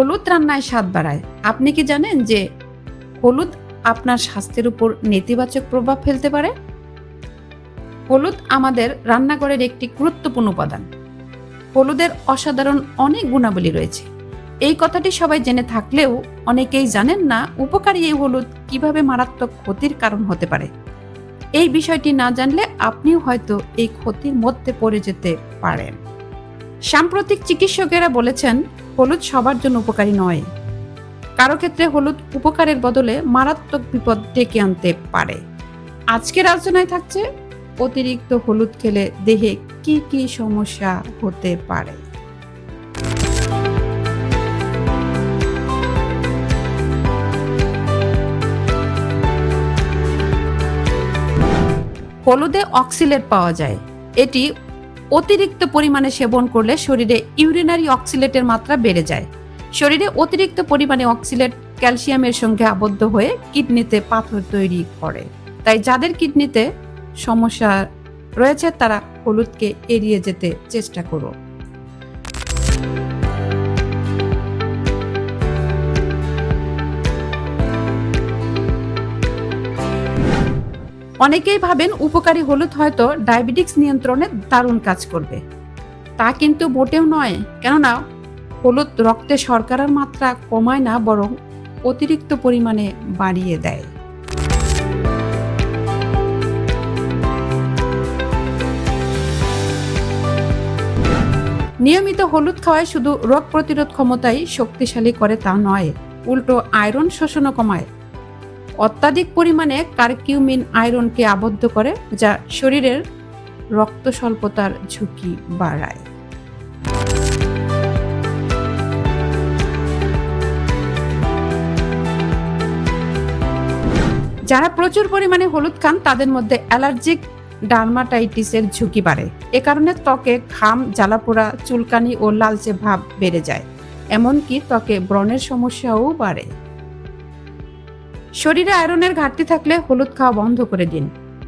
হলুদ রান্নায় স্বাদ বাড়ায়। আপনি কি জানেন যে হলুদ আপনার স্বাস্থ্যের উপর নেতিবাচক প্রভাব ফেলতে পারে? হলুদ আমাদের রান্নাঘরের একটি গুরুত্বপূর্ণ উপাদান। হলুদের অসাধারণ অনেক গুণাবলী রয়েছে। এই কথাটি সবাই জেনে থাকলেও অনেকেই জানেন না উপকারী এই হলুদ কিভাবে মারাত্মক ক্ষতির কারণ হতে পারে। এই বিষয়টি না জানলে আপনিও হয়তো এই ক্ষতির মধ্যে পড়ে যেতে পারেন। সাম্প্রতিক চিকিৎসকেরা বলেছেন হলুদ সবার জন্য উপকারী নয়। কারো ক্ষেত্রে হলুদ উপকারের বদলে মারাত্মক বিপদ ডেকে আনতে পারে। আজকের আলোচনায় থাকছে অতিরিক্ত হলুদ খেলে দেহে কি কি সমস্যা হতে পারে। হলুদে অক্সিলেট পাওয়া যায়। এটি অতিরিক্ত পরিমাণে সেবন করলে শরীরে ইউরিনারি অক্সিলেটের মাত্রা বেড়ে যায়। শরীরে অতিরিক্ত পরিমাণে অক্সিলেট ক্যালসিয়ামের সঙ্গে আবদ্ধ হয়ে কিডনিতে পাথর তৈরি করে। তাই যাদের কিডনিতে সমস্যা রয়েছে তারা হলুদকে এড়িয়ে যেতে চেষ্টা করো। অনেকেই ভাবেন উপকারী হলুদ হয়তো ডায়াবেটিক্স নিয়ন্ত্রণে দারুণ কাজ করবে। তা কিন্তু মোটেও নয়, কেননা হলুদ রক্তে শর্করার মাত্রা কমায় না, বরং অতিরিক্ত পরিমাণে বাড়িয়ে দেয়। নিয়মিত হলুদ খাওয়ায় শুধু রোগ প্রতিরোধ ক্ষমতাই শক্তিশালী করে তা নয়, উল্টো আয়রন শোষণও কমায়। অত্যাধিক পরিমাণে কারকিউমিন আয়রনকে আবদ্ধ করে, যা শরীরের রক্ত স্বল্পতার ঝুঁকি বাড়ায়। যারা প্রচুর পরিমাণে হলুদ খান তাদের মধ্যে অ্যালার্জিক ডার্মাটাইটিসের ঝুঁকি বাড়ে। এ কারণে ত্বকে ঘাম, জ্বালাপোড়া, চুলকানি ও লালচে ভাব বেড়ে যায়। এমনকি ত্বকে ব্রণের সমস্যাও বাড়ে। শরীরে আয়রনের ঘাটতি থাকলে হলুদ খাওয়া বন্ধ করে দিন।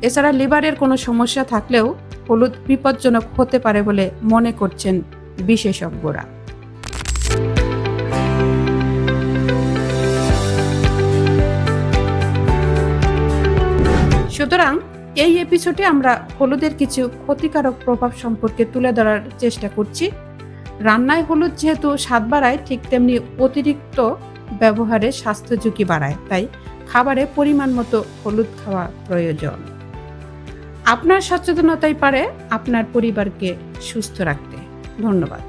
এছাড়া লিভারের কোনো সমস্যা থাকলেও হলুদ বিপজ্জনক হতে পারে বলে মনে করছেন বিশেষজ্ঞরা। সুতরাং এই এপিসোডে আমরা হলুদের কিছু ক্ষতিকারক প্রভাব সম্পর্কে তুলে ধরার চেষ্টা করছি। রান্নায় হলুদ যেহেতু স্বাদ বাড়ায়, ঠিক তেমনি অতিরিক্ত ব্যবহারে স্বাস্থ্য ঝুঁকি বাড়ায়। তাই খাবারে পরিমাণ মতো হলুদ খাওয়া প্রয়োজন। আপনার সচেতনতাই পারে আপনার পরিবারকে সুস্থ রাখতে। ধন্যবাদ।